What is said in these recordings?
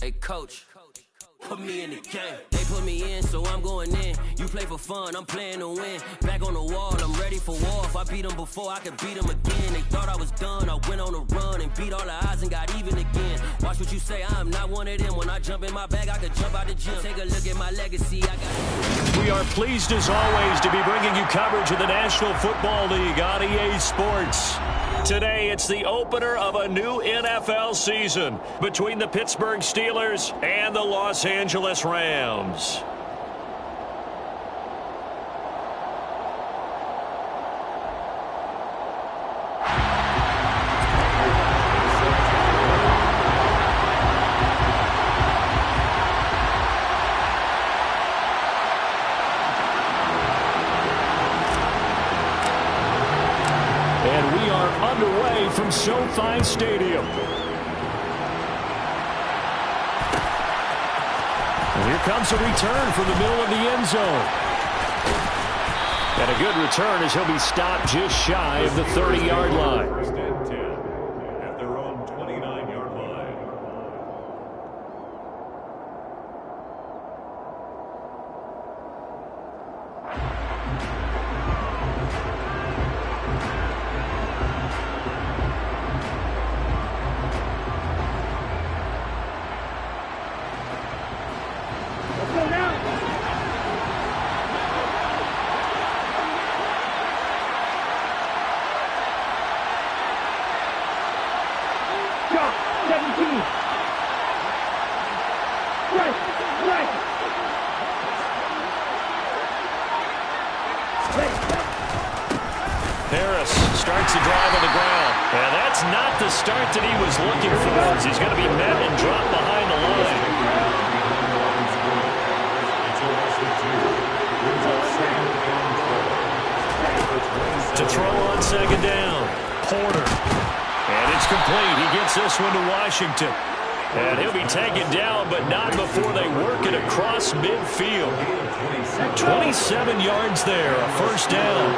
Hey, coach. Put me in the game. They put me in, so I'm going in. You play for fun, I'm playing to win. Back on the wall, I'm ready for war. If I beat them before, I could beat them again. They thought I was done, I went on a run and beat all the odds and got even again. Watch what you say, I'm not one of them. When I jump in my bag, I could jump out the gym. Take a look at my legacy, I got... We are pleased as always to be bringing you coverage of the National Football League on EA Sports. Today, it's the opener of a new NFL season between the Pittsburgh Steelers and the Los Angeles Rams. Underway from SoFi Stadium. And here comes a return from the middle of the end zone. And a good return as he'll be stopped just shy of the 30-yard line. First and 10 at their own 29-yard line. Harris starts the drive on the ground. And that's not the start that he was looking for, as he's going to be met and dropped behind the line. To throw on second down, Porter. And it's complete. He gets this one to Washington. And he'll be taken down, but not before they work it across midfield. 27 yards there, a first down.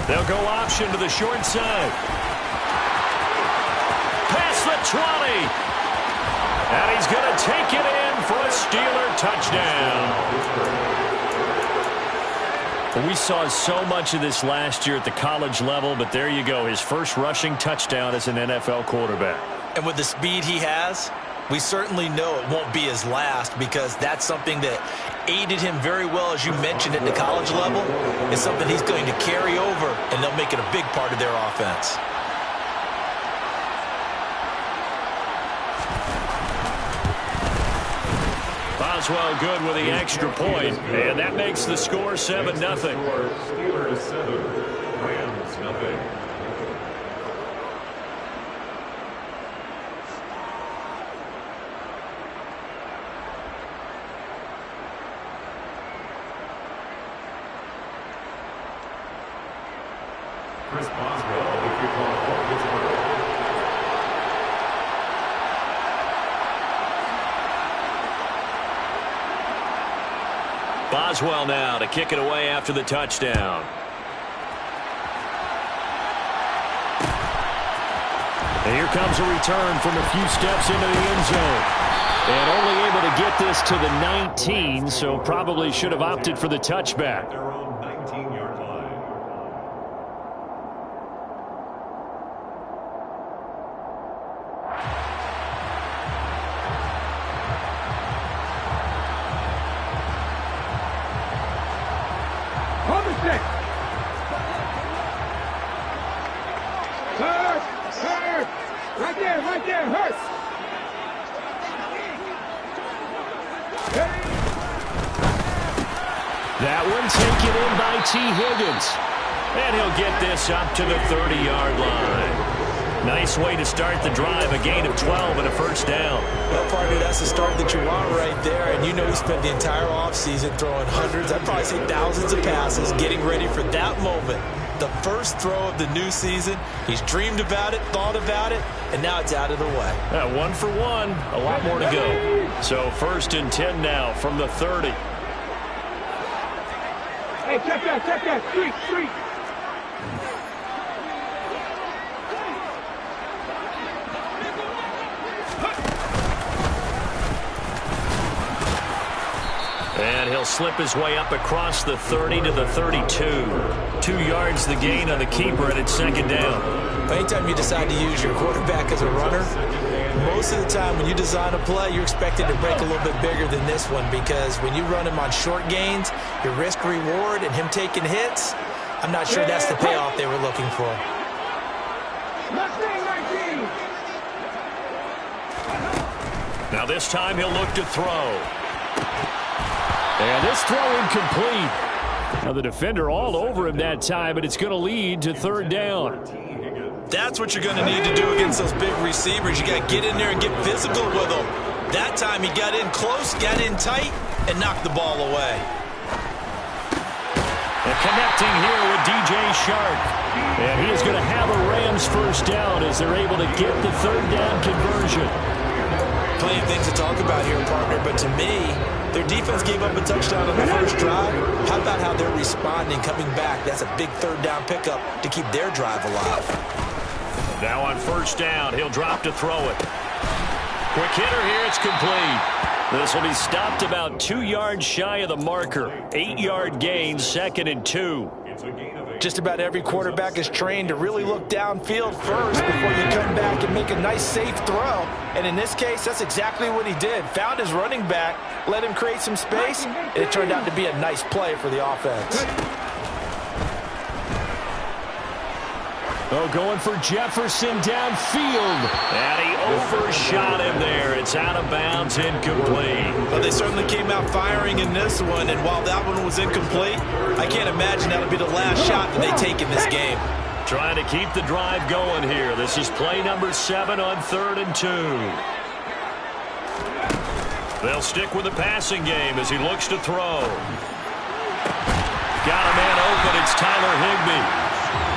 They'll go option to the short side. Past the 20. And he's going to take it in for a Steeler touchdown. We saw so much of this last year at the college level, but there you go, his first rushing touchdown as an NFL quarterback. And with the speed he has, we certainly know it won't be his last, because that's something that aided him very well, as you mentioned, at the college level. It's something he's going to carry over, and they'll make it a big part of their offense. Boswell good with the extra point, and that makes the score 7-0. Steelers 7, Rams nothing. Chris Boswell, the kickoff for Pittsburgh. Boswell now to kick it away after the touchdown. And here comes a return from a few steps into the end zone. And only able to get this to the 19, so probably should have opted for the touchback. Their own 19-yard line. Right there, Hurts. That one taken in by T. Higgins. And he'll get this up to the 30-yard line. Nice way to start the drive, a gain of 12 and a first down. Well, partner, that's the start that you want right there. And you know he spent the entire offseason throwing hundreds, I'd probably say thousands of passes, getting ready for that moment. The first throw of the new season. He's dreamed about it, thought about it, and now it's out of the way. 1 for 1, a lot more to go. So 1st and 10 now from the 30. Hey, Hey, check that, street. And he'll slip his way up across the 30 to the 32. 2 yards the gain on the keeper, and it's second down. Anytime you decide to use your quarterback as a runner, most of the time when you design a play, you're expected to break a little bit bigger than this one, because when you run him on short gains, your risk-reward and him taking hits, I'm not sure that's the payoff they were looking for. Now this time he'll look to throw. And this throw incomplete. Now the defender all over him that time, but it's going to lead to third down. That's what you're going to need to do against those big receivers. You got to get in there and get physical with them. That time he got in close, got in tight, and knocked the ball away. And connecting here with DJ Shark. And he is going to have a Rams first down as they're able to get the third down conversion. Plenty of things to talk about here, partner, but to me, their defense gave up a touchdown on the first drive. How about how they're responding, coming back? That's a big third down pickup to keep their drive alive. Now on first down, he'll drop to throw it. Quick hitter here, it's complete. This will be stopped about 2 yards shy of the marker. 8-yard gain, 2nd and 2. Just about every quarterback is trained to really look downfield first before you come back and make a nice, safe throw. And in this case, that's exactly what he did. Found his running back, let him create some space, and it turned out to be a nice play for the offense. Oh, going for Jefferson downfield. And he overshot him there. It's out of bounds, incomplete. Well, they certainly came out firing in this one, and while that one was incomplete, I can't imagine that'll be the last shot that they take in this game. Trying to keep the drive going here. This is play number 7 on 3rd and 2. They'll stick with the passing game as he looks to throw. Got a man open. It's Tyler Higbee.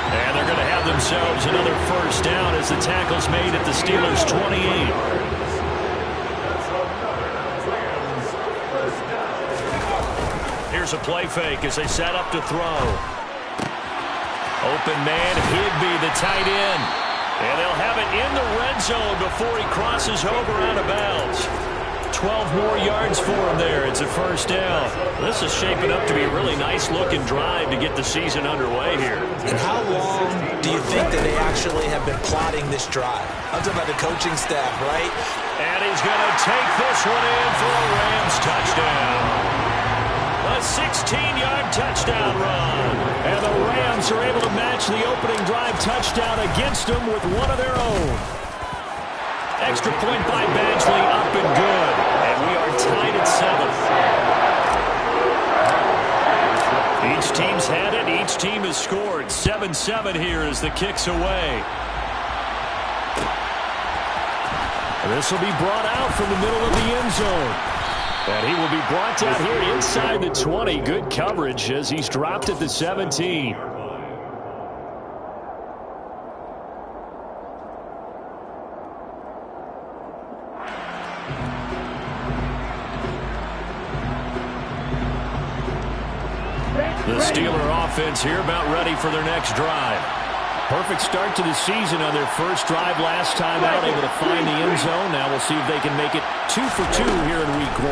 And they're going to have themselves another first down as the tackle's made at the Steelers' 28. Here's a play fake as they set up to throw. Open man, Higbee, the tight end. And they'll have it in the red zone before he crosses over out of bounds. 12 more yards for him there. It's a first down. This is shaping up to be a really nice-looking drive to get the season underway here. And how long do you think that they actually have been plotting this drive? I'm talking about the coaching staff, right? And he's going to take this one in for a Rams touchdown. A 16-yard touchdown run. And the Rams are able to match the opening drive touchdown against them with one of their own. Extra point by Badgley, up and good. And we are tied at 7. Each team's had it. Each team has scored. 7-7 here as the kick's away. And this will be brought out from the middle of the end zone. And he will be brought down here inside the 20. Good coverage as he's dropped at the 17. The Steeler offense here about ready for their next drive. Perfect start to the season on their first drive last time out, able to find the end zone. Now we'll see if they can make it 2 for 2 here in week 1.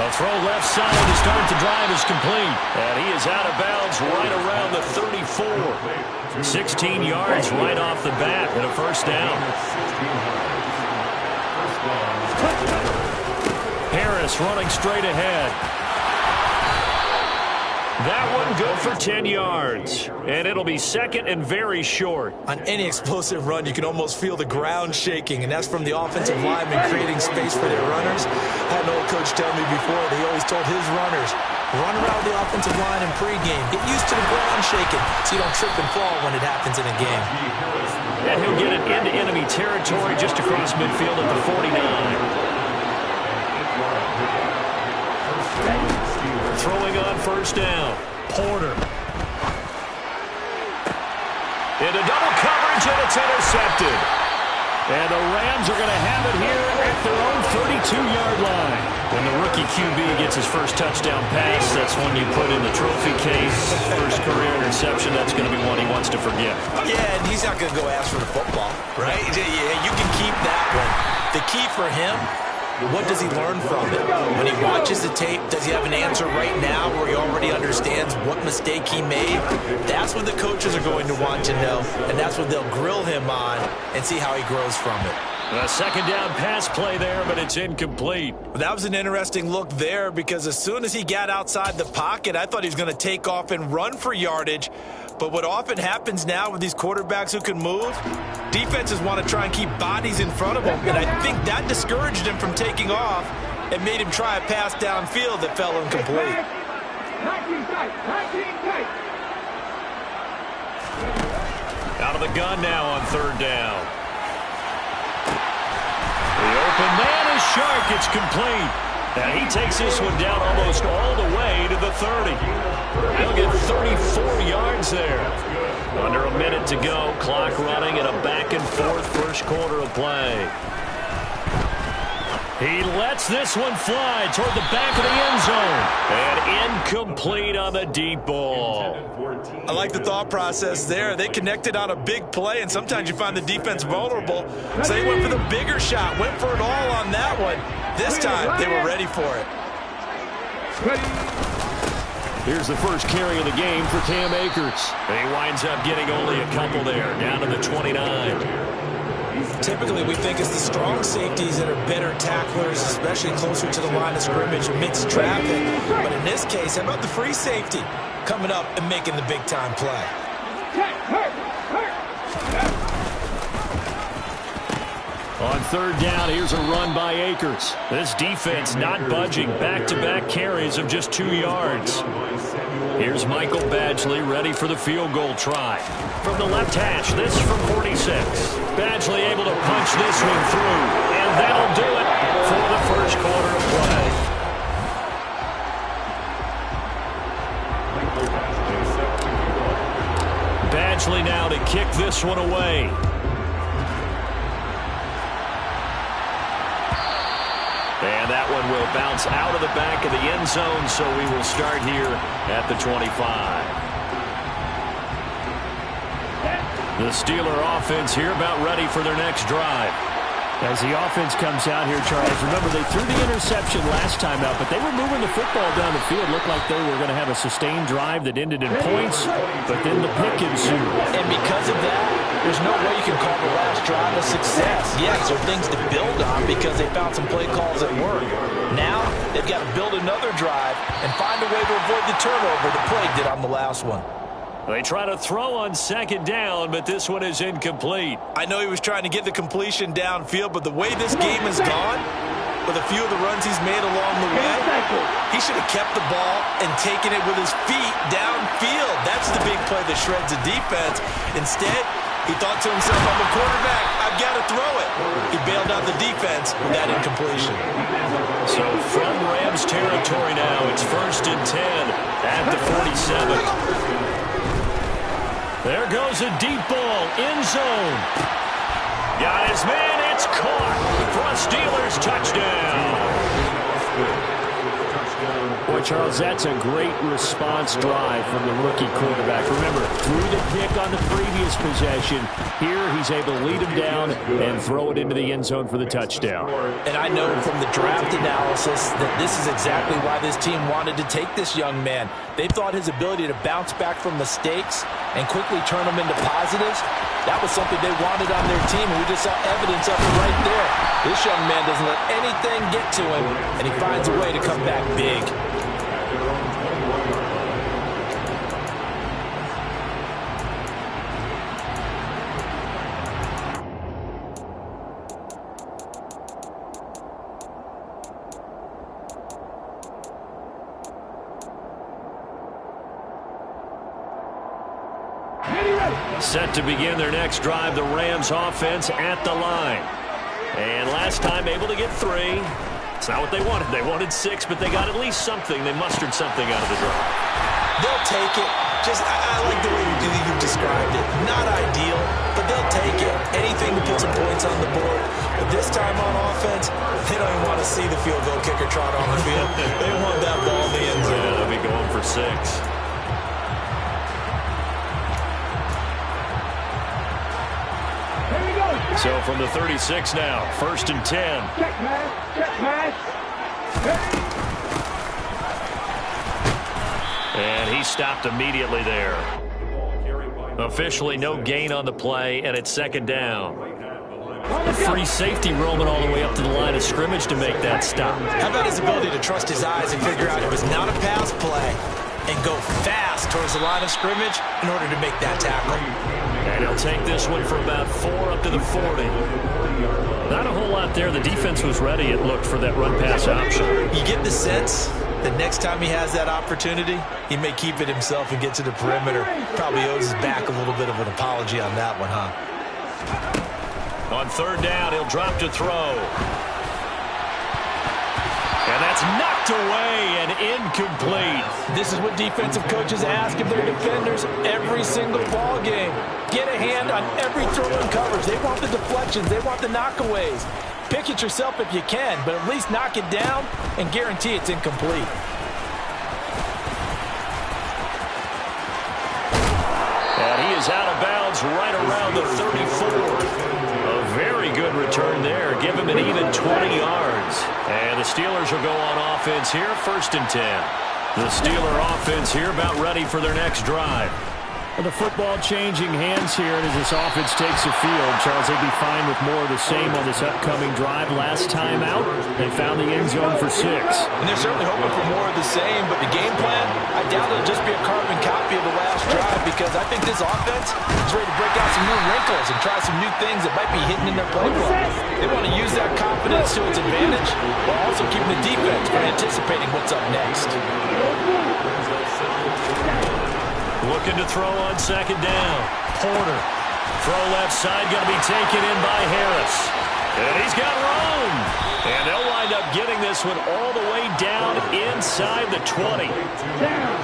A throw left side to start the drive is complete. And he is out of bounds right around the 34. 16 yards right off the bat and a first down. Harris running straight ahead. That one good for 10 yards. And it'll be second and very short. On any explosive run, you can almost feel the ground shaking, and that's from the offensive linemen creating space for their runners. I had an old coach tell me before, he always told his runners, run around the offensive line in pregame. Get used to the ground shaking so you don't trip and fall when it happens in a game. And he'll get it into enemy territory just across midfield at the 49. Throwing on first down. Porter. Into double coverage, and it's intercepted. And the Rams are going to have it here at their own 32-yard line. When the rookie QB gets his first touchdown pass, that's one you put in the trophy case. First career interception, that's going to be one he wants to forget. Yeah, and he's not going to go ask for the football, right? Yeah, you can keep that one. The key for him, what does he learn from it? When he watches the tape, does he have an answer right now where he already understands what mistake he made? That's what the coaches are going to want to know, and that's what they'll grill him on and see how he grows from it. A second down pass play there, but it's incomplete. That was an interesting look there because as soon as he got outside the pocket, I thought he was going to take off and run for yardage. But what often happens now with these quarterbacks who can move, defenses want to try and keep bodies in front of them. And I think that discouraged him from taking off and made him try a pass downfield that fell incomplete. Out of the gun now on third down. The open man is Shark. It's complete. And he takes this one down almost all the way to the 30. He'll get 34 yards there. Under a minute to go. Clock running in a back-and-forth first quarter of play. He lets this one fly toward the back of the end zone. And incomplete on the deep ball. I like the thought process there. They connected on a big play, and sometimes you find the defense vulnerable. So they went for the bigger shot, went for it all on that one. This time, they were ready for it. Here's the first carry of the game for Cam Akers. And he winds up getting only a couple there, down to the 29. Typically, we think it's the strong safeties that are better tacklers, especially closer to the line of scrimmage amidst traffic. But in this case, how about the free safety coming up and making the big-time play? On third down, here's a run by Akers. This defense not budging. Back-to-back carries of just 2 yards. Here's Michael Badgley ready for the field goal try. From the left hash, this from 46. Badgley able to punch this one through. And that'll do it for the first quarter of play. Badgley now to kick this one away. And that one will bounce out of the back of the end zone, so we will start here at the 25. The Steeler offense here about ready for their next drive. As the offense comes out here, Charles, remember they threw the interception last time out, but they were moving the football down the field. Looked like they were going to have a sustained drive that ended in points, but then the pick ensued. And because of that, there's no way you can call the last drive a success. Yes, there are things to build on because they found some play calls that work. Now, they've got to build another drive and find a way to avoid the turnover the play did on the last one. They try to throw on second down, but this one is incomplete. I know he was trying to get the completion downfield, but the way this game has gone, with a few of the runs he's made along the way, he should have kept the ball and taken it with his feet downfield. That's the big play that shreds the defense. Instead, he thought to himself, I'm a quarterback, I've got to throw it. He bailed out the defense with that incompletion. So from Rams territory now, it's 1st and 10 at the 47. There goes a deep ball, end zone. Got his man, it's caught for a Steelers touchdown. Boy, Charles, that's a great response drive from the rookie quarterback. Remember, threw the pick on the previous possession. Here, he's able to lead him down and throw it into the end zone for the touchdown. And I know from the draft analysis that this is exactly why this team wanted to take this young man. They thought his ability to bounce back from mistakes and quickly turn them into positives, that was something they wanted on their team, and we just saw evidence of it right there. This young man doesn't let anything get to him, and he finds a way to come back big. Set to begin their next drive, the Rams offense at the line. And last time able to get 3. It's not what they wanted. They wanted 6, but they got at least something. They mustered something out of the drive. They'll take it. I like the way you've described it. Not ideal, but they'll take it. Anything to put some points on the board. But this time on offense, they don't even want to see the field goal kicker trot on the field. They want that ball in the end zone. Yeah, they'll be going for 6. So from the 36 now, 1st and 10. Check pass. Check pass. And he stopped immediately there. Officially no gain on the play, and it's 2nd down. Free safety roaming all the way up to the line of scrimmage to make that stop. How about his ability to trust his eyes and figure out it was not a pass play and go fast towards the line of scrimmage in order to make that tackle. And he'll take this one for about 4 up to the 40. Not a whole lot there. The defense was ready, it looked, for that run-pass option. You get the sense that next time he has that opportunity, he may keep it himself and get to the perimeter. Probably owes his back a little bit of an apology on that one, huh? On 3rd down, he'll drop to throw. And that's knocked away and incomplete. This is what defensive coaches ask of their defenders every single ball game. Get a hand on every throw in coverage. They want the deflections. They want the knockaways. Pick it yourself if you can, but at least knock it down and guarantee it's incomplete. And he is out of bounds right around the 34. A very good return there. Give him an even 20 yards. And the Steelers will go on offense here, 1st and 10. The Steeler offense here about ready for their next drive. Well, the football changing hands here, and as this offense takes the field, Charles, they'd be fine with more of the same on this upcoming drive. Last time out, they found the end zone for 6. And they're certainly hoping for more of the same, but the game plan, I doubt it'll just be a carbon copy of the last drive, because I think this offense is ready to break out some new wrinkles and try some new things that might be hidden in their playbook. They want to use that confidence to its advantage, while also keeping the defense from anticipating what's up next. Looking to throw on 2nd down. Porter. Throw left side, going to be taken in by Harris. And he's got room. And they'll wind up getting this one all the way down inside the 20.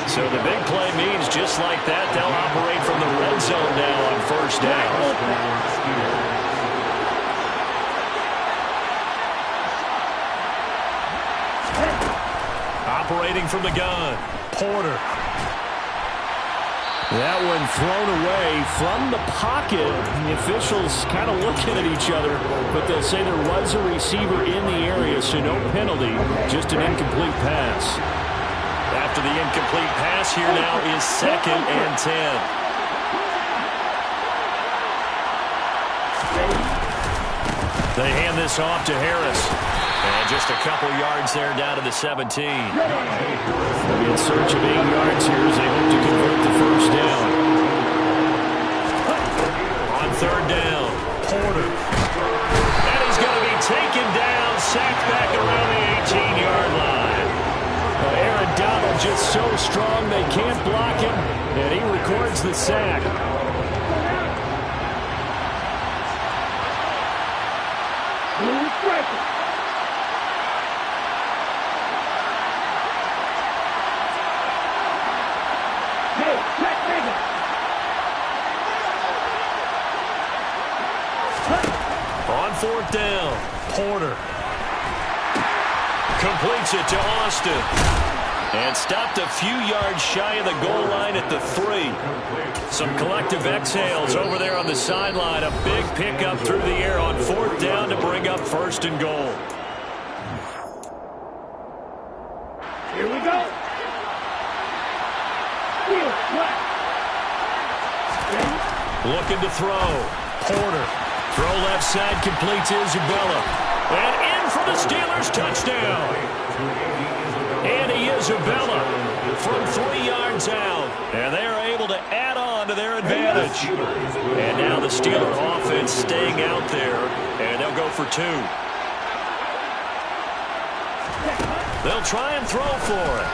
So the big play means just like that, they'll operate from the red zone now on 1st down. Operating from the gun. Porter. That one thrown away from the pocket. The officials kind of looking at each other, but they'll say there was a receiver in the area, so no penalty, just an incomplete pass. After the incomplete pass, here now is 2nd and 10. They hand this off to Harris. And just a couple yards there down to the 17. In search of 8 yards here as they hope to convert the 1st down. On 3rd down, Porter. And he's going to be taken down, sacked back around the 18-yard line. Aaron Donald just so strong they can't block him, and he records the sack. On 4th down, Porter completes it to Austin. And stopped a few yards shy of the goal line at the 3. Some collective exhales over there on the sideline. A big pickup through the air on 4th down to bring up 1st and goal. Here we go. Looking to throw. Porter. Throw left side, completes Isabella. And in for the Steelers, touchdown. Andy Isabella from 3 yards out. And they are able to add on to their advantage. And now the Steeler offense staying out there. And they'll go for 2. They'll try and throw for it.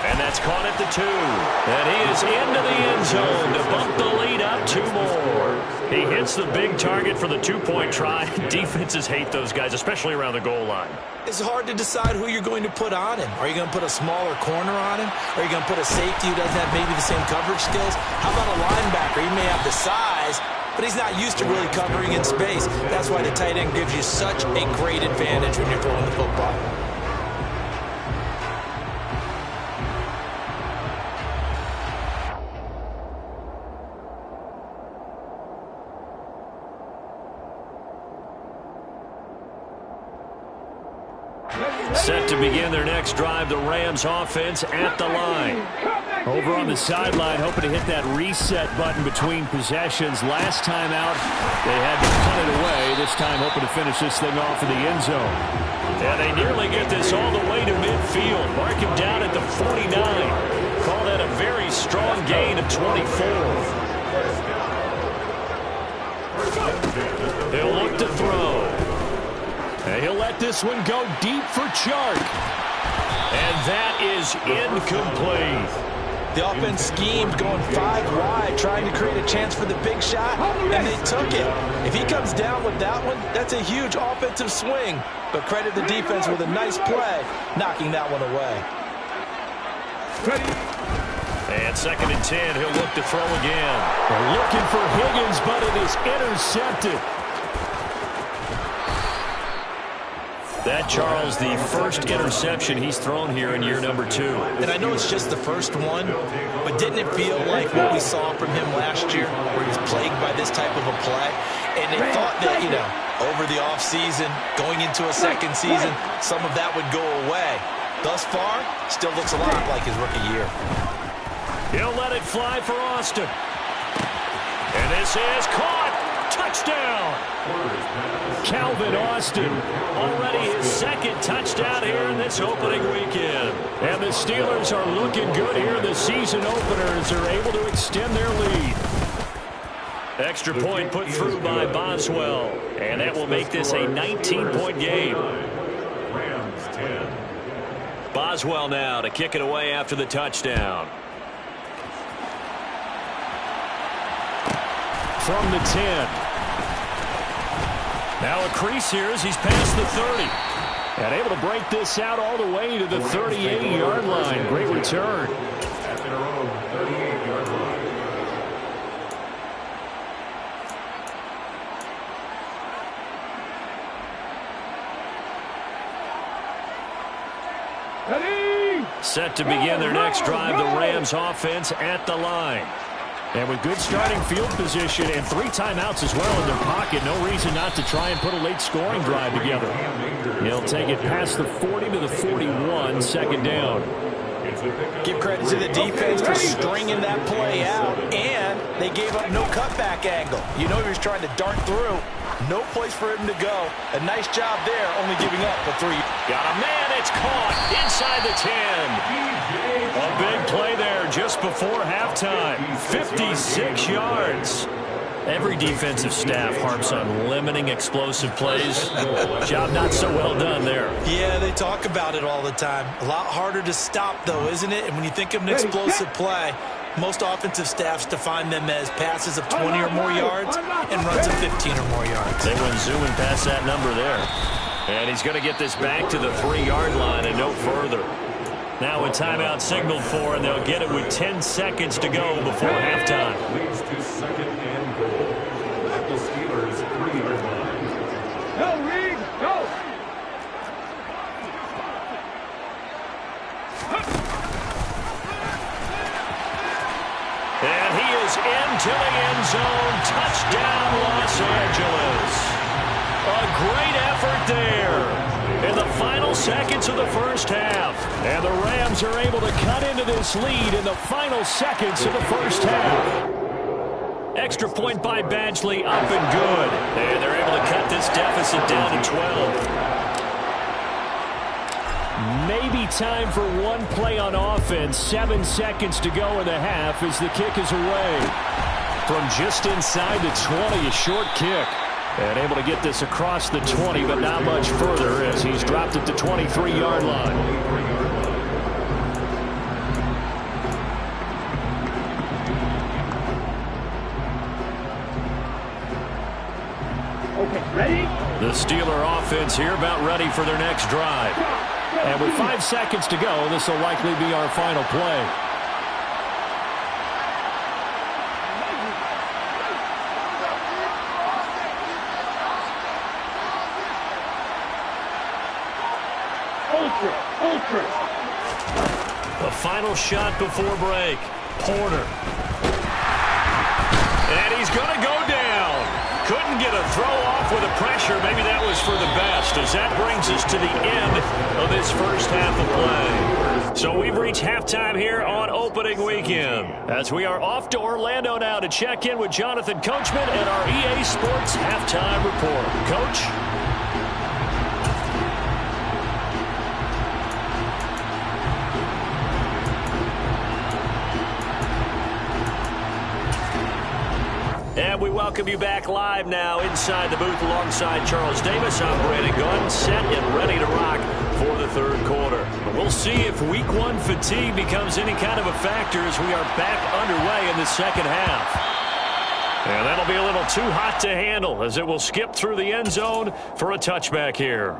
And that's caught at the 2. And he is into the end zone to bump the lead up 2 more. He hits the big target for the two-point try. Defenses hate those guys, especially around the goal line. It's hard to decide who you're going to put on him. Are you going to put a smaller corner on him? Are you going to put a safety who doesn't have maybe the same coverage skills? How about a linebacker? He may have the size, but he's not used to really covering in space. That's why the tight end gives you such a great advantage when you're throwing the football. Set to begin their next drive, the Rams offense at the line. Over on the sideline, hoping to hit that reset button between possessions. Last time out, they had to punt it away. This time hoping to finish this thing off in the end zone. Yeah, they nearly get this all the way to midfield. Mark him down at the 49. Call that a very strong gain of 24. They'll look to throw. And he'll let this one go deep for Chark. And that is incomplete. The offense schemed going 5 wide, trying to create a chance for the big shot, and they took it. If he comes down with that one, that's a huge offensive swing. But credit the defense with a nice play, knocking that one away. And 2nd and 10, he'll look to throw again. They're looking for Higgins, but it is intercepted. That, Charles, the first interception he's thrown here in year number 2. And I know it's just the first one, but didn't it feel like what we saw from him last year, where he was plagued by this type of a play? And they thought that, over the offseason, going into a second season, some of that would go away. Thus far, still looks a lot like his rookie year. He'll let it fly for Austin. And this is caught. Touchdown! Calvin Austin, already his 2nd touchdown here in this opening weekend. And the Steelers are looking good here in the season opener as they're able to extend their lead. Extra point put through by Boswell. And that will make this a 19-point game. Boswell now to kick it away after the touchdown. From the 10. Now a crease here as he's past the 30. And able to break this out all the way to the 38-yard line. Great return. At their own 38-yard line. Set to begin their next drive, the Rams offense at the line. And with good starting field position and 3 timeouts as well in their pocket, no reason not to try and put a late scoring drive together. He'll take it past the 40 to the 41, 2nd down. Give credit to the defense for stringing that play out, and they gave up no cutback angle. He was trying to dart through. No place for him to go. A nice job there, only giving up a 3. Got a man, it's caught inside the 10. A big play there just before halftime. 56 yards. Every defensive staff harps on limiting explosive plays. Job not so well done there. Yeah, they talk about it all the time. A lot harder to stop, though, isn't it? And when you think of an explosive play, most offensive staffs define them as passes of 20 or more yards and runs of 15 or more yards. They went zooming past that number there. And he's going to get this back to the 3-yard line and no further. Now a timeout signaled for, and they'll get it with 10 seconds to go before halftime. Leads to 2nd and goal. At the Steelers' 3-yard line. Go, Reed, go! And he is into the end zone. Touchdown, Los Angeles. A great effort there in the final seconds of the first half. And the Rams are able to cut into this lead in the final seconds of the first half. Extra point by Badgley, up and good. And they're able to cut this deficit down to 12. Maybe time for one play on offense. 7 seconds to go in the half as the kick is away. From just inside the 20, a short kick. And able to get this across the 20, but not much further as he's dropped at the 23-yard line. The Steeler offense here about ready for their next drive. And with 5 seconds to go, this will likely be our final play. The final shot before break. Porter. And he's going to go down. Couldn't get a throw off with the pressure. Maybe that was for the best, as that brings us to the end of this first half of play. So we've reached halftime here on opening weekend, as we are off to Orlando now to check in with Jonathan Coachman and our EA Sports Halftime Report. Coach? And we welcome you back live now inside the booth alongside Charles Davis. I'm Brandon Gunn, set and ready to rock for the third quarter. But we'll see if week one fatigue becomes any kind of a factor as we are back underway in the second half. And that'll be a little too hot to handle as it will skip through the end zone for a touchback here.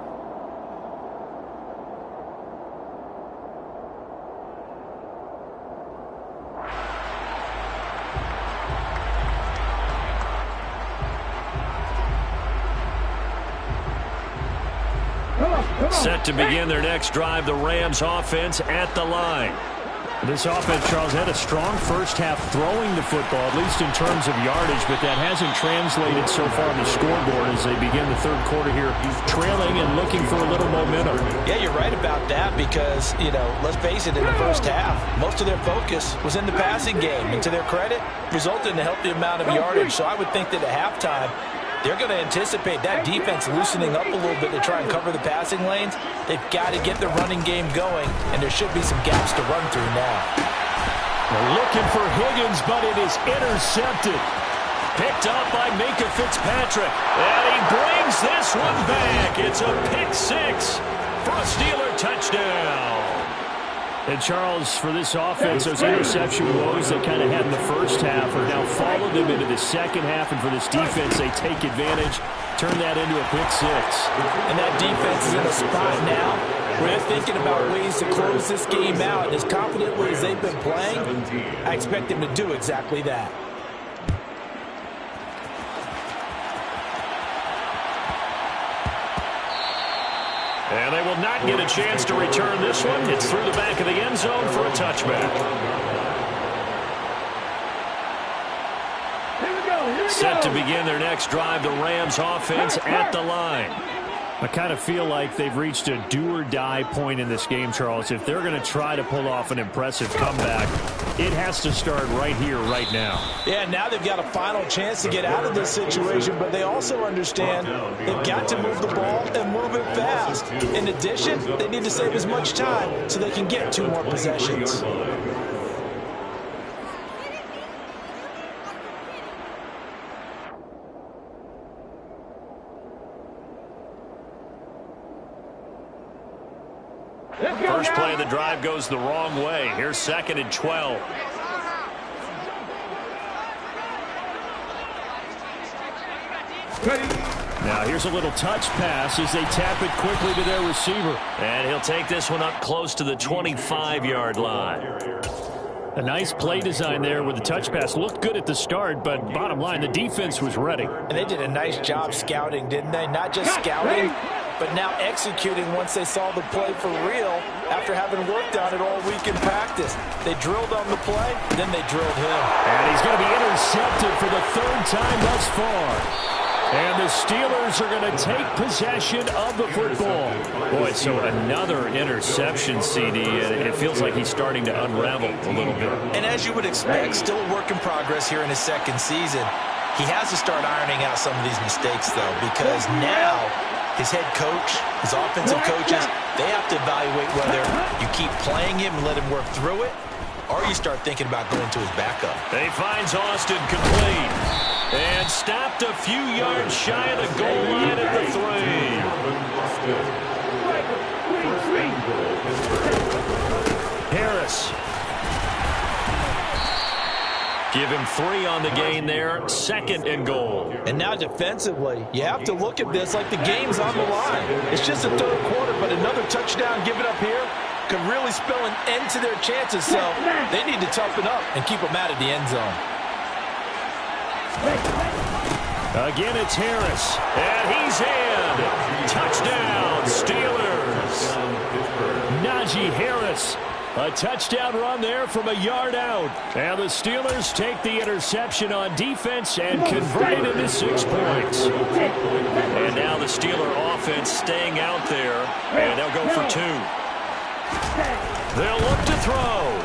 Set to begin their next drive, the Rams offense at the line. This offense, Charles, had a strong first half throwing the football, at least in terms of yardage, but that hasn't translated so far on the scoreboard as they begin the third quarter here, trailing and looking for a little momentum. Yeah, you're right about that because, let's face it, in the first half, most of their focus was in the passing game. And to their credit, resulted in a healthy amount of yardage. So I would think that at halftime, they're going to anticipate that defense loosening up a little bit to try and cover the passing lanes. They've got to get the running game going, and there should be some gaps to run through now. They're looking for Higgins, but it is intercepted. Picked up by Minkah Fitzpatrick. And he brings this one back. It's a pick six for a Steeler touchdown. And, Charles, for this offense, those interception woes they kind of had in the first half are now followed them into the second half. And for this defense, they take advantage, turn that into a pick six. And that defense is in a spot now where they're thinking about ways to close this game out. And as confidently as they've been playing, I expect them to do exactly that. And they will not get a chance to return this one. It's through the back of the end zone for a touchback. Set to begin their next drive, the Rams offense at the line. I kind of feel like they've reached a do-or-die point in this game, Charles. If they're going to try to pull off an impressive comeback, it has to start right here, right now. Yeah, now they've got a final chance to get out of this situation, but they also understand they've got to move the ball and move it fast. In addition, they need to save as much time so they can get 2 more possessions. First play of the drive goes the wrong way. Here's 2nd and 12. Now here's a little touch pass as they tap it quickly to their receiver. And he'll take this one up close to the 25-yard line. A nice play design there with the touch pass. Looked good at the start, but bottom line, the defense was ready. And they did a nice job scouting, didn't they? Not just scouting, but now executing once they saw the play for real after having worked on it all week in practice. They drilled on the play, then they drilled him. And he's going to be intercepted for the 3rd time thus far. And the Steelers are going to take possession of the football. Boy, so another interception, CD, and it feels like he's starting to unravel a little bit. And as you would expect, still a work in progress here in his 2nd season. He has to start ironing out some of these mistakes, though, because now his head coach, his offensive coaches, they have to evaluate whether you keep playing him and let him work through it, or you start thinking about going to his backup. He finds Austin complete. And stopped a few yards shy of the goal line at the 3. Harris. Give him 3 on the gain there, 2nd and goal. And now defensively, you have to look at this like the game's on the line. It's just the 3rd quarter, but another touchdown given up here could really spell an end to their chances, so they need to toughen up and keep them out of the end zone. Again, it's Harris. And he's in. Touchdown, Steelers. Najee Harris. A touchdown run there from a yard out. And the Steelers take the interception on defense and convert it into 6 points. And now the Steeler offense staying out there, and they'll go for 2. They'll look to throw.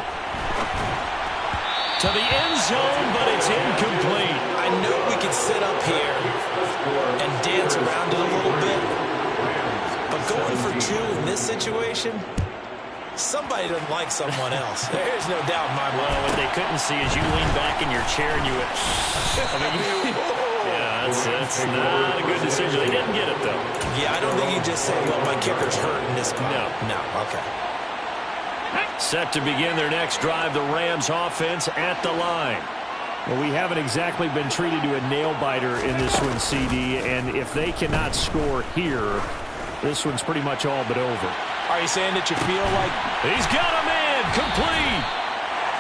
To the end zone, but it's incomplete. I know we could sit up here and dance around it a little bit, but going for 2 in this situation, somebody doesn't like someone else. There's no doubt in my mind. Well, what they couldn't see is you lean back in your chair and you went, yeah, that's not a good decision. They didn't get it, though. Yeah, I don't think you just say, well, my kicker's hurt in this spot. No, okay. Set to begin their next drive, the Rams offense at the line. Well, we haven't exactly been treated to a nail-biter in this one, CD, and if they cannot score here, this one's pretty much all but over. Are you saying that you feel like... He's got him in, complete.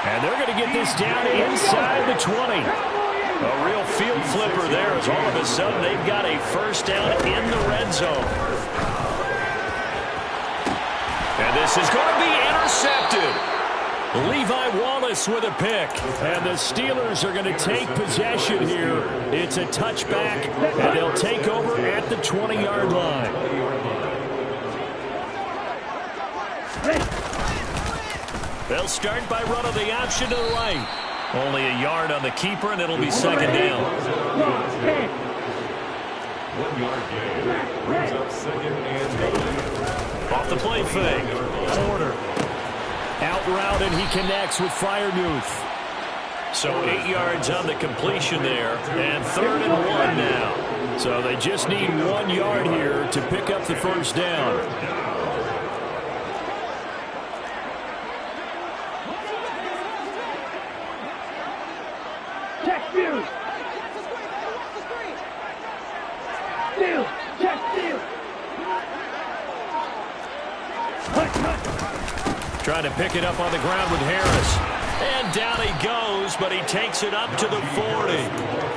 And they're going to get this down inside the 20. A real field flipper there as all of a sudden they've got a first down in the red zone. And this is going to be intercepted. Levi Wallace with a pick. And the Steelers are going to take possession here. It's a touchback, and they'll take over at the 20-yard line. They'll start by running the option to the right. Only a yard on the keeper, and it'll be 2nd down. 1 yard gain. Brings up 2nd and goal. Off the play fake. Porter. Out route, and he connects with Freiermuth. So 8 yards on the completion there, and 3rd and 1 now. So they just need 1 yard here to pick up the first down. Check view. Steal. Check steal. Trying to pick it up on the ground with Harris. And down he goes, but he takes it up to the 40.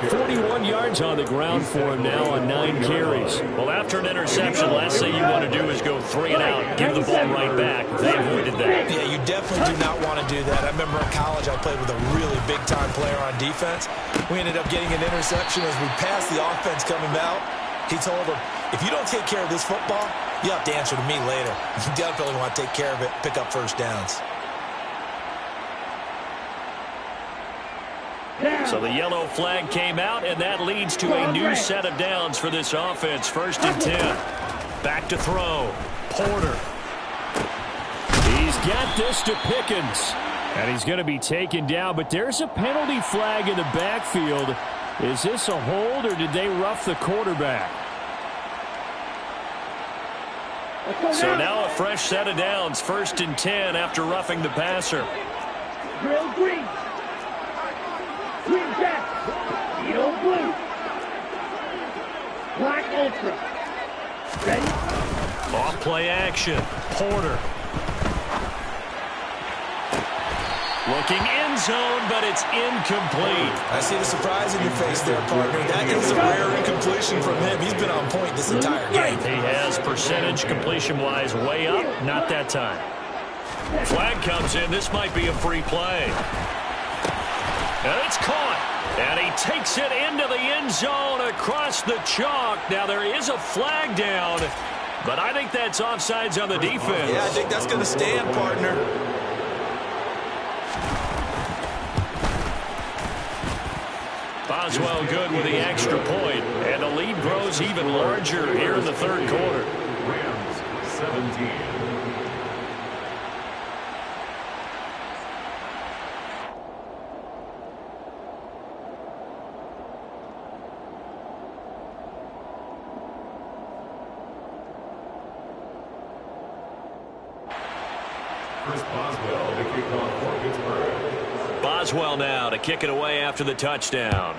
41 yards on the ground for him now on 9 carries. Well, after an interception, last thing you want to do is go 3 and out, give the ball right back. They avoided that. Yeah, you definitely do not want to do that. I remember in college I played with a really big-time player on defense. We ended up getting an interception as we passed the offense coming out. He told him, if you don't take care of this football, you have to answer to me later. You definitely want to take care of it, pick up first downs. So the yellow flag came out, and that leads to a new set of downs for this offense. 1st and 10. Back to throw. Porter. He's got this to Pickens. And he's going to be taken down, but there's a penalty flag in the backfield. Is this a hold, or did they rough the quarterback? So now a fresh set of downs. 1st and 10 after roughing the passer. Drill green. Green jack. Steel blue. Black ultra. Ready? Off play action. Porter. Looking end zone, but it's incomplete. I see the surprise in your face there, partner. That is a rare incompletion from him. He's been on point this entire game. He has percentage completion-wise way up. Not that time. Flag comes in. This might be a free play. And it's caught. And he takes it into the end zone across the chalk. Now there is a flag down, but I think that's offsides on the defense. Yeah, I think that's going to stand, partner. Boswell good with the extra point, and the lead grows even larger here in the 3rd quarter. Rams 17. Chris Boswell, the kickoff for Pittsburgh. Boswell now to kick it away after the touchdown.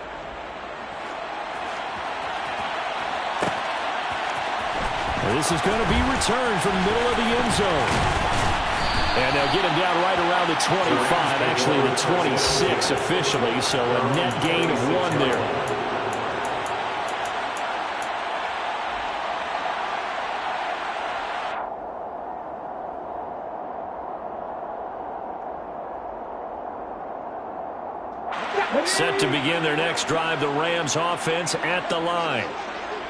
This is going to be returned from the middle of the end zone. And they'll get him down right around the 25, actually the 26 officially, so a net gain of 1 there. Set to begin their next drive, the Rams offense at the line.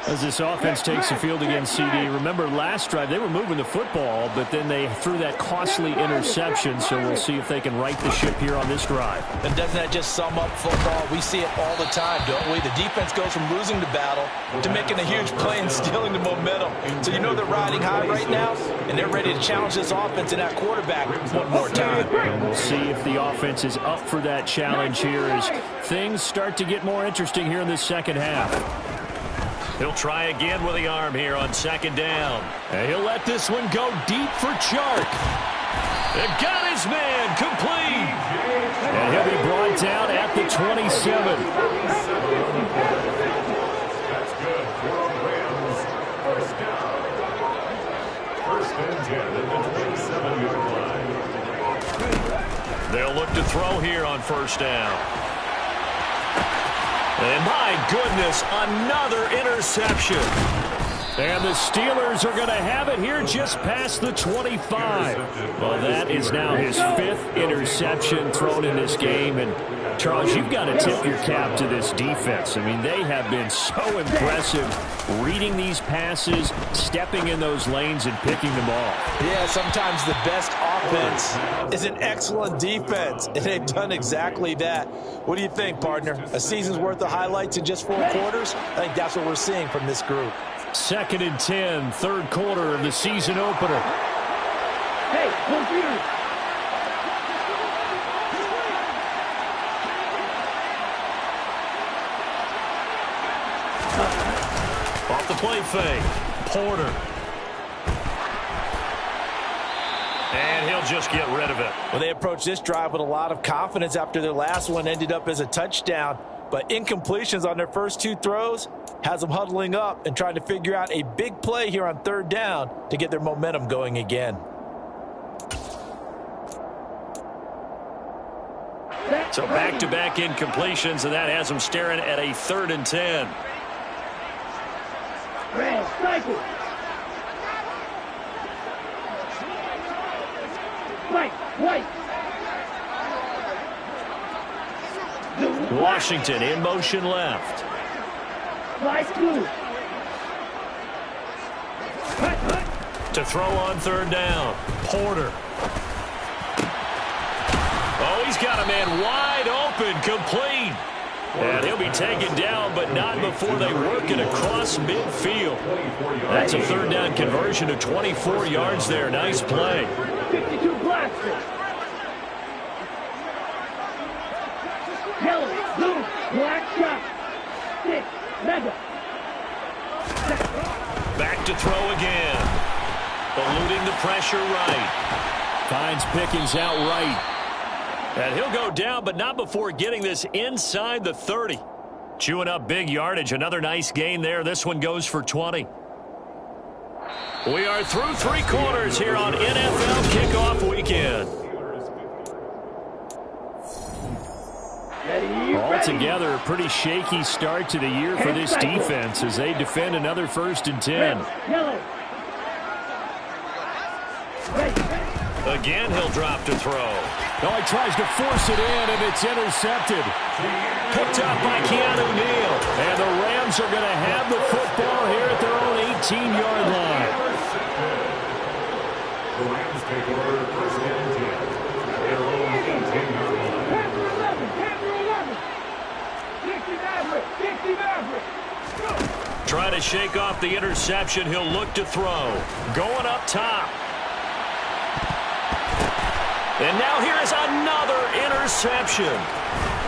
As this offense takes the field against CD, remember last drive they were moving the football, but then they threw that costly interception, so we'll see if they can right the ship here on this drive. And doesn't that just sum up football? We see it all the time, don't we? The defense goes from losing the battle to making a huge play and stealing the momentum. So you know they're riding high right now, and they're ready to challenge this offense and that quarterback one more time. And we'll see if the offense is up for that challenge here as things start to get more interesting here in this second half. He'll try again with the arm here on second down. And he'll let this one go deep for Chark. It got his man complete. And he'll be brought down at the 27. That's good for the Rams. First down. First and 10 at the 27-yard line. They'll look to throw here on first down. And my goodness, another interception. And the Steelers are going to have it here just past the 25. Well, that is now his 5th interception thrown in this game. And, Charles, you've got to tip your cap to this defense. I mean, they have been so impressive reading these passes, stepping in those lanes, and picking them off. Yeah, sometimes the best offense is an excellent defense, and they've done exactly that. What do you think, partner? A season's worth of highlights in just 4 quarters? I think that's what we're seeing from this group. 2nd and 10, third quarter of the season opener. Hey, computer. Off the play fake. Porter. And he'll just get rid of it. Well, they approached this drive with a lot of confidence after their last one ended up as a touchdown. But incompletions on their first 2 throws has them huddling up and trying to figure out a big play here on third down to get their momentum going again. So back-to-back incompletions, and that has them staring at a 3rd and 10. Red cycle. White. Washington in motion left. Light blue. To throw on third down. Porter. Oh, he's got a man wide open, complete. And he'll be taken down, but not before they work it across midfield. That's a third down conversion of 24 yards there. Nice play. 52 blaster. Yellow, blue, black shot. 6, mega. Back to throw again. Eluding the pressure right. Finds Pickens out right. And he'll go down, but not before getting this inside the 30. Chewing up big yardage. Another nice gain there. This one goes for 20. We are through 3 quarters here on NFL Kickoff Weekend. Altogether, a pretty shaky start to the year for this defense as they defend another 1st and 10. Again, he'll drop to throw. Oh, he tries to force it in, and it's intercepted. Picked up by Keanu Neal. And the Rams are going to have the football here at their own 18-yard line. The Rams take over 1st and 10 at their own 18-yard line. 50 Maverick. Trying to shake off the interception. He'll look to throw. Going up top. And now here is another interception.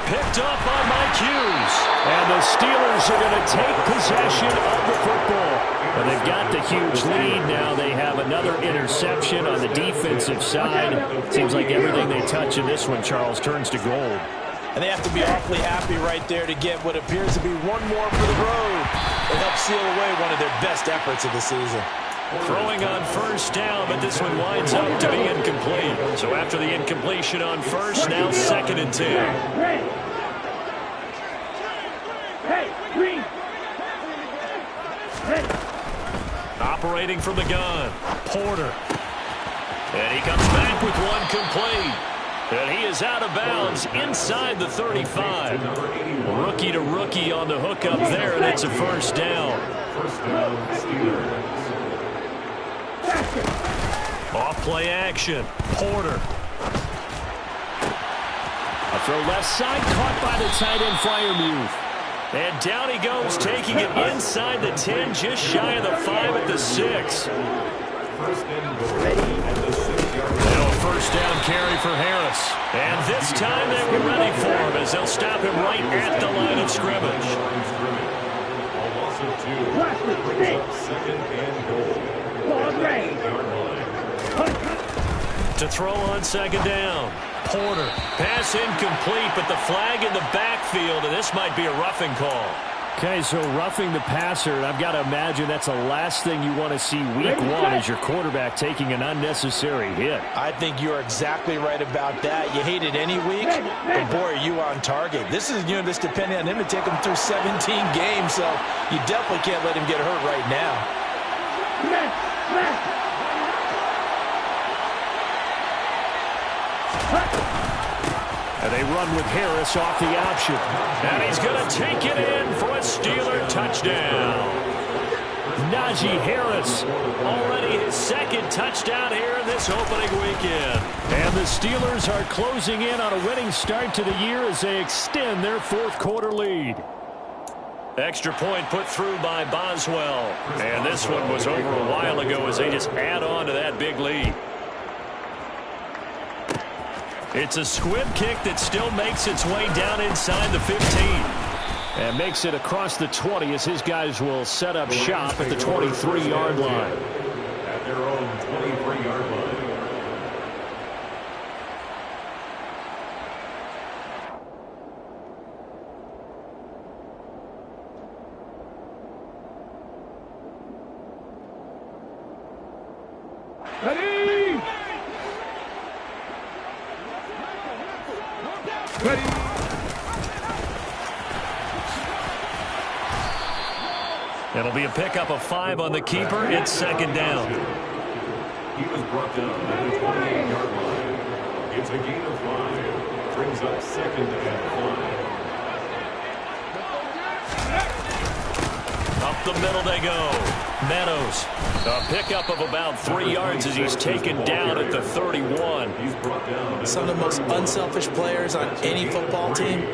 picked off by Mike Hughes. And the Steelers are going to take possession of the football. But they've got the huge lead now. They have another interception on the defensive side. Seems like everything they touch in this one, Charles, turns to gold. And they have to be awfully happy right there to get what appears to be one more for the road. It helps seal away one of their best efforts of the season. Throwing on first down, but this one winds up to be incomplete. So after the incompletion on first, now 2nd and 10. Hey, green. Operating from the gun, Porter. And he comes back with one complete. And he is out of bounds inside the 35. Rookie to rookie on the hookup there, and it's a first down. Off play action, Porter. A throw left side, caught by the tight end Freiermuth. And down he goes, taking it inside the 10, just shy of the 5 at the 6. Now a first down carry for Harris. And this time they were ready for him as they'll stop him right at the line of scrimmage. To throw on 2nd down. Porter. Pass incomplete, but the flag in the backfield, and this might be a roughing call. Okay, so roughing the passer, I've got to imagine that's the last thing you want to see week one as your quarterback taking an unnecessary hit. I think you're exactly right about that. You hate it any week, but boy, are you on target. This is, just depending on him to take him through 17 games, so you definitely can't let him get hurt right now. And they run with Harris off the option. And he's going to take it in for a Steeler touchdown. Najee Harris. Already his 2nd touchdown here in this opening weekend. And the Steelers are closing in on a winning start to the year as they extend their 4th quarter lead. Extra point put through by Boswell. And this one was over a while ago as they just add on to that big lead. It's a squib kick that still makes its way down inside the 15. And makes it across the 20 as his guys will set up shop at the 23-yard line. At their own 23-yard line. Ready! Ready! It'll be a pickup of 5 on the keeper. It's 2nd down. He was brought down at the 28-yard line. It's a gain of 5. Brings up 2nd and 5. Up the middle they go. Meadows. A pickup of about 3 yards as he's taken down at the 31. He's brought down. Some of the most unselfish players on any football team,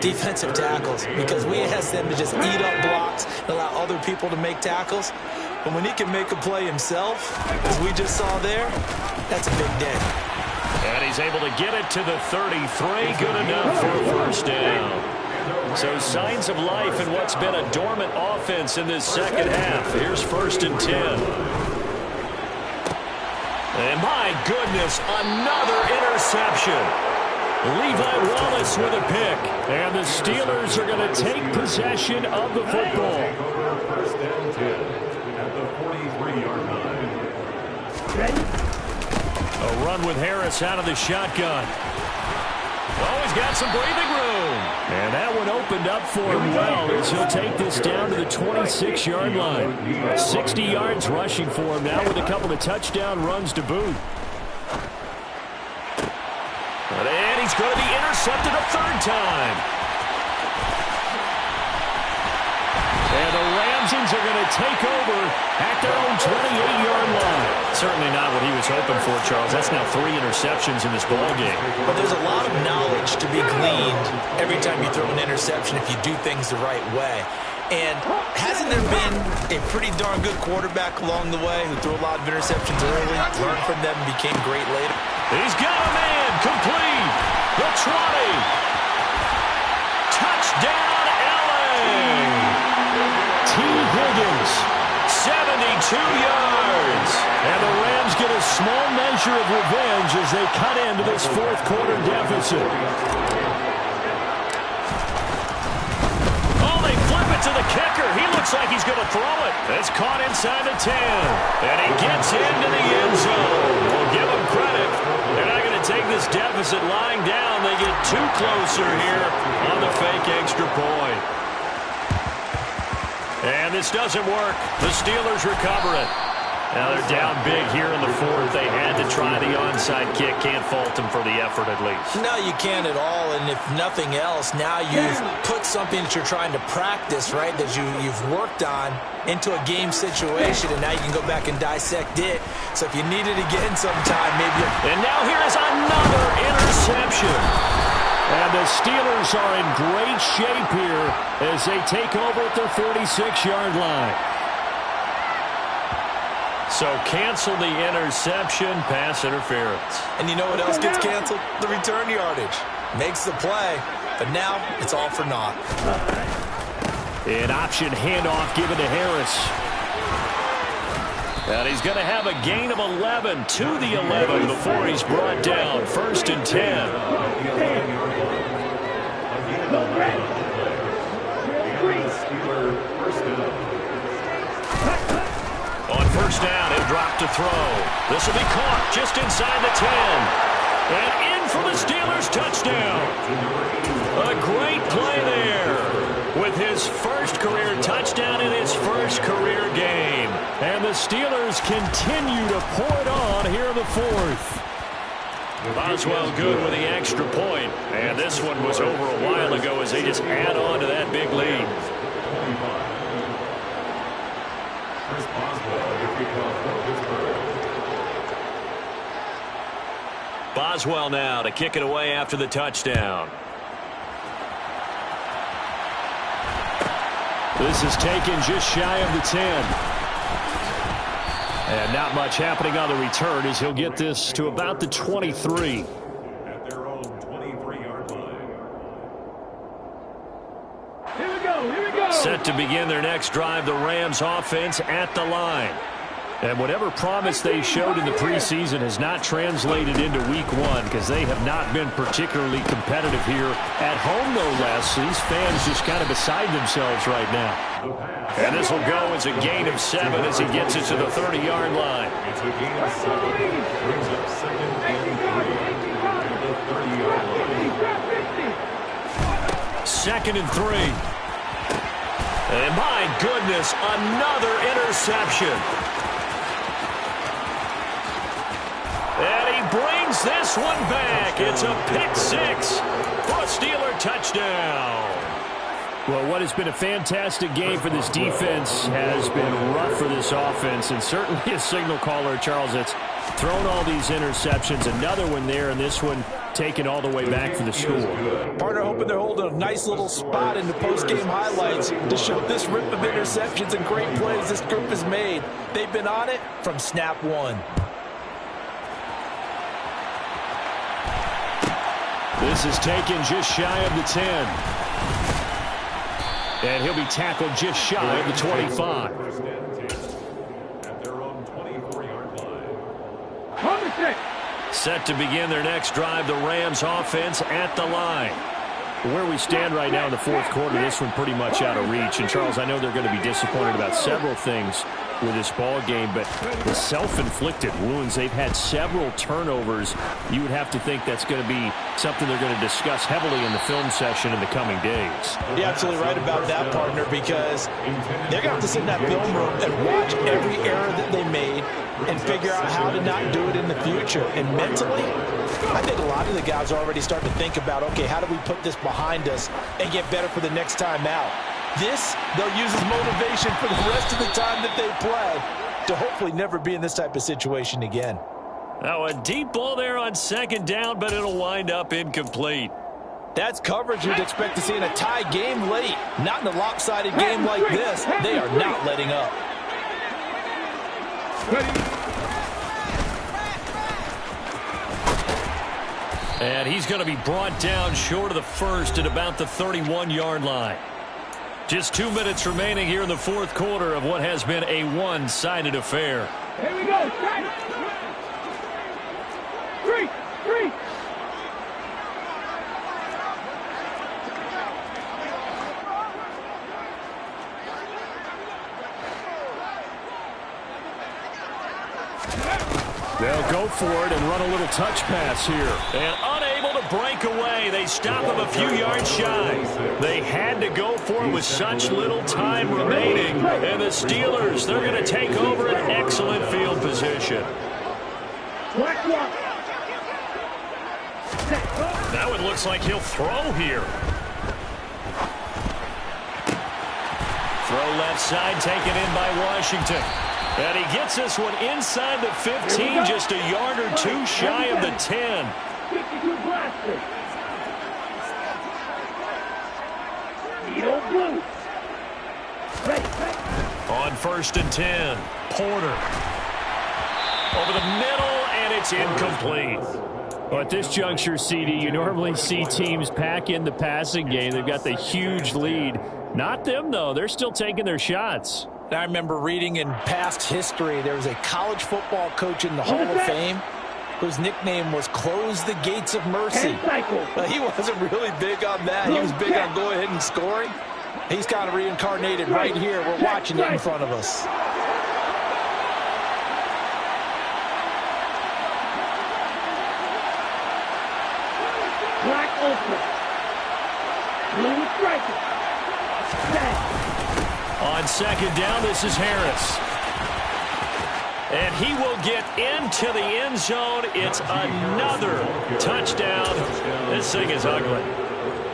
defensive tackles, because we ask them to just eat up blocks and allow other people to make tackles. But when he can make a play himself, as we just saw there, that's a big day. And he's able to get it to the 33. Good enough for a first down. So signs of life in what's been a dormant offense in this second half. Here's 1st and 10. And my goodness, another interception. Levi Wallace with a pick. And the Steelers are going to take possession of the football. 1st and 10 at the 43-yard line. A run with Harris out of the shotgun. Oh, he's got some breathing room. And that one opened up for him well as he'll take this down to the 26-yard line. 60 yards rushing for him now with a couple of touchdown runs to boot. And he's going to be intercepted a 3rd time. And the Ramsons are going to take over at their own 28-yard line. Certainly not what he was hoping for, Charles. That's now 3 interceptions in this ballgame. But there's a lot of knowledge to be gleaned every time you throw an interception if you do things the right way. And hasn't there been a pretty darn good quarterback along the way who threw a lot of interceptions early, learned from them, and became great later? He's got a man complete. The 20. 2 yards. And the Rams get a small measure of revenge as they cut into this fourth quarter deficit. Oh, they flip it to the kicker. He looks like he's going to throw it. It's caught inside the 10. And he gets into the end zone. We'll give him credit. They're not going to take this deficit lying down. They get too closer here on the fake extra point. And this doesn't work. The Steelers recover it. Now they're down big here in the fourth. They had to try the onside kick. Can't fault them for the effort at least. No, you can't at all. And if nothing else, now you've put something that you're trying to practice, right, that you've worked on into a game situation, and now you can go back and dissect it. So if you need it again sometime, maybe. And now here is another interception. And the Steelers are in great shape here as they take over at their 46-yard line. So cancel the interception, pass interference. And you know what else gets canceled? The return yardage. Makes the play, but now it's all for naught. An option handoff given to Harris. And he's going to have a gain of 11 to the 11 before he's brought down. 1st and 10. On first down, he'll drop to throw. This will be caught just inside the 10. And in for the Steelers touchdown. A great play there with his first career touchdown in his first career game. And the Steelers continue to pour it on here in the fourth. Boswell good with the extra point. And this one was over a while ago as they just add on to that big lead. Boswell now to kick it away after the touchdown. This is taken just shy of the 10. And not much happening on the return as he'll get this to about the 23. At their own 23-yard line. Here we go. Set to begin their next drive, the Rams offense at the line. And whatever promise they showed in the preseason has not translated into week one because they have not been particularly competitive here at home, no less. These fans just kind of beside themselves right now. And this will go as a gain of 7 as he gets it to the 30-yard line. It's a gain of 7. Brings up 2nd and 3 at the 30-yard line. 2nd and 3. And my goodness, another interception. And he brings this one back. It's a pick 6 for a Steeler touchdown. Well, what has been a fantastic game for this defense has been rough for this offense, and certainly a signal caller, Charles, that's thrown all these interceptions. Another one there, and this one taken all the way back for the score. Partner hoping they're holding a nice little spot in the post-game highlights to show this rip of interceptions and great plays this group has made. They've been on it from snap one. This is taken just shy of the 10. And he'll be tackled just shy of the 25. At their own 24-yard line. Set to begin their next drive, the Rams offense at the line. Where we stand right now in the fourth quarter, this one pretty much out of reach. And, Charles, I know they're going to be disappointed about several things with this ball game, but the self-inflicted wounds, they've had several turnovers. You would have to think that's going to be something they're going to discuss heavily in the film session in the coming days. You're absolutely right about that, partner, because they're going to have to sit in that film room and watch every error that they made and figure out how to not do it in the future. And mentally, I think a lot of the guys are already starting to think about, okay, how do we put this behind us and get better for the next time out? This, they'll use as motivation for the rest of the time that they play to hopefully never be in this type of situation again. Now a deep ball there on 2nd down, but it'll wind up incomplete. That's coverage you'd expect to see in a tie game late. Not in a lopsided game like this. They are not letting up. And he's going to be brought down short of the first at about the 31-yard line. Just 2 minutes remaining here in the fourth quarter of what has been a one-sided affair. Here we go. Three. They'll go for it and run a little touch pass here. And unable to break away. They stop him a few yards shy. They had to go for it with such little time remaining. And the Steelers, they're going to take over an excellent field position. That one looks like he'll throw here. Throw left side, taken in by Washington. And he gets this one inside the 15, just a yard or two shy of the 10. On 1st and 10, Porter. Over the middle, and it's incomplete. Well, at this juncture, CD, you normally see teams pack in the passing game. They've got the huge lead. Not them, though. They're still taking their shots. I remember reading in past history, there was a college football coach in the Hall of Fame whose nickname was Close the Gates of Mercy. But he wasn't really big on that. He was big on go ahead and scoring. He's kind of reincarnated right here. We're watching it in front of us. Black open. Blue striker. On 2nd down, this is Harris. And he will get into the end zone. It's another touchdown. This thing is ugly.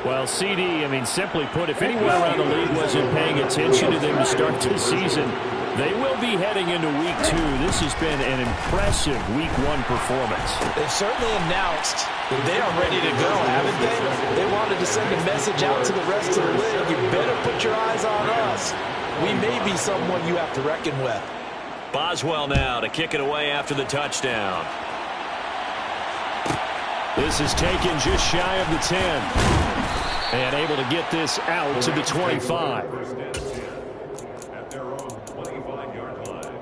Well, CD, I mean, simply put, if anyone around the league wasn't paying attention to them to start this season, they will be heading into Week 2. This has been an impressive Week 1 performance. They've certainly announced that they are ready to go, haven't they? They wanted to send a message out to the rest of the league. You better put your eyes on us. We may be someone you have to reckon with. Boswell now to kick it away after the touchdown. This is taken just shy of the 10. And able to get this out to the 25. At their own 25-yard line.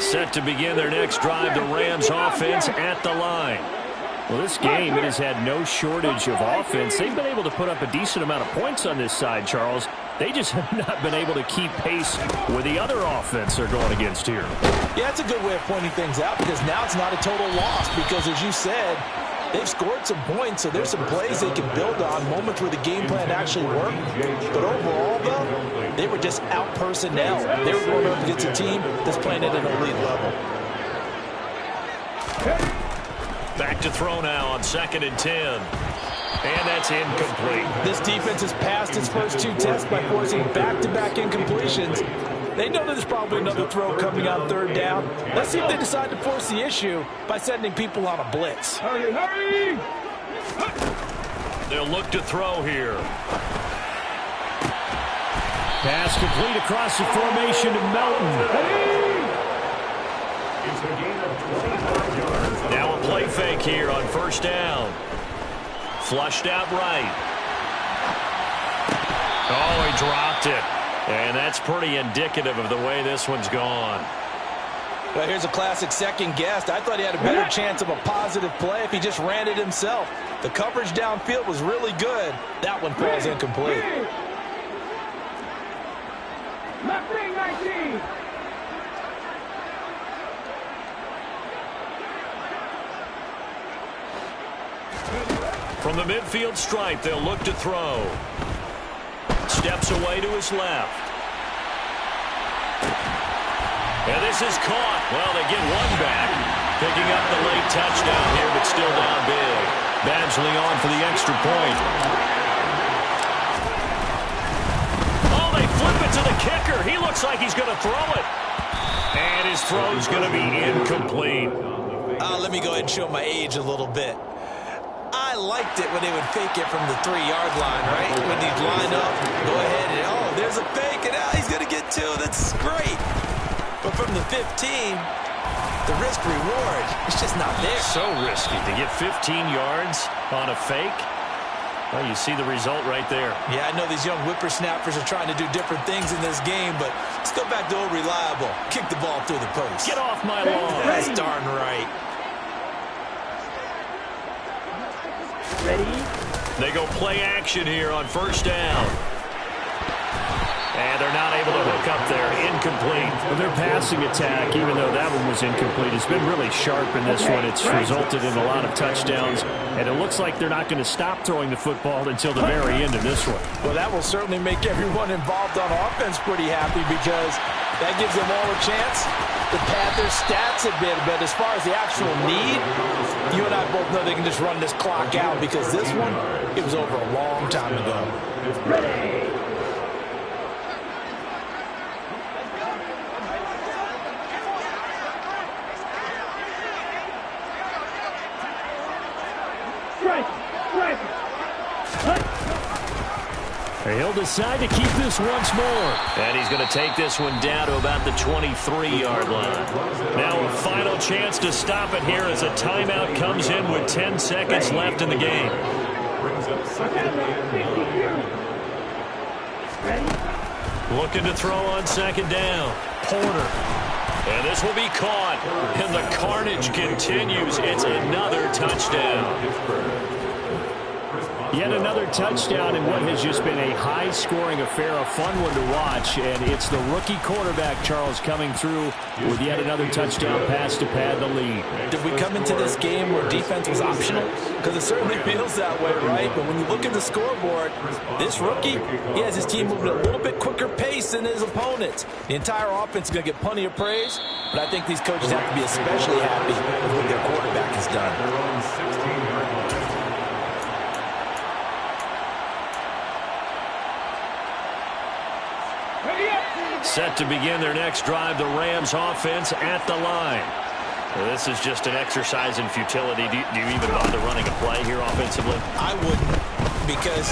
Set to begin their next drive, the Rams offense at the line. Well, this game, it has had no shortage of offense. They've been able to put up a decent amount of points on this side, Charles. They just have not been able to keep pace with the other offense they're going against here. Yeah, it's a good way of pointing things out because now it's not a total loss because, as you said, they've scored some points, so there's some plays they can build on, moments where the game plan actually worked. But overall, though, they were just out personnel. They were going up against a team that's playing at an elite level. Back to throw now on 2nd and 10. And that's incomplete. This defense has passed its first 2 tests by forcing back-to-back incompletions. They know there's probably another throw coming on 3rd down. Let's see if they decide to force the issue by sending people on a blitz. Hurry, hurry! They'll look to throw here. Pass complete across the formation to Melton. It's a gain of 25 yards. Now a play fake here on 1st down. Flushed out right. Oh, he dropped it. And that's pretty indicative of the way this one's gone. Well, here's a classic second guess. I thought he had a better chance of a positive play if he just ran it himself. The coverage downfield was really good. That one falls incomplete. Left wing 19. From the midfield stripe, they'll look to throw. Steps away to his left. And this is caught. Well, they get one back. Picking up the late touchdown here, but still down big. Badgley on for the extra point. Oh, they flip it to the kicker. He looks like he's going to throw it. And his throw's going to be incomplete. Let me go ahead and show my age a little bit. I liked it when they would fake it from the 3-yard line, right? When he'd line up, go ahead and, oh, there's a fake, and now he's going to get 2. That's great. But from the 15, the risk-reward is just not there. So risky to get 15 yards on a fake. Well, you see the result right there. Yeah, I know these young whippersnappers are trying to do different things in this game, but let's go back to old reliable. Kick the ball through the post. Get off my lawn. That's darn right. Ready? They go play action here on first down. And they're not able to hook up there. Incomplete. Well, their passing attack, even though that one was incomplete, has been really sharp in this one. It's resulted in a lot of touchdowns, and it looks like they're not going to stop throwing the football until the very end of this one. Well, that will certainly make everyone involved on offense pretty happy because that gives them all a chance to pad their stats a bit. But as far as the actual need, you and I both know they can just run this clock out because this one, it was over a long time ago. Ready? He'll decide to keep this once more. And he's going to take this one down to about the 23-yard line. Now a final chance to stop it here as a timeout comes in with 10 seconds left in the game. Looking to throw on second down. Porter. And this will be caught. And the carnage continues. It's another touchdown. Yet another touchdown in what has just been a high-scoring affair, a fun one to watch. And it's the rookie quarterback, Charles, coming through with yet another touchdown pass to pad the lead. Did we come into this game where defense was optional? Because it certainly feels that way, right? But when you look at the scoreboard, this rookie, he has his team moving at a little bit quicker pace than his opponents. The entire offense is going to get plenty of praise, but I think these coaches have to be especially happy with what their quarterback has done. Set to begin their next drive, the Rams offense at the line. Well, this is just an exercise in futility. Do you even bother running a play here offensively? I wouldn't, because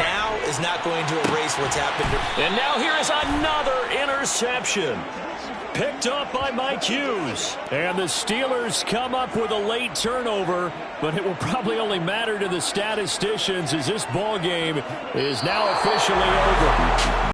now is not going to erase what's happened. And now here is another interception. Picked up by Mike Hughes. And the Steelers come up with a late turnover, but it will probably only matter to the statisticians as this ball game is now officially over.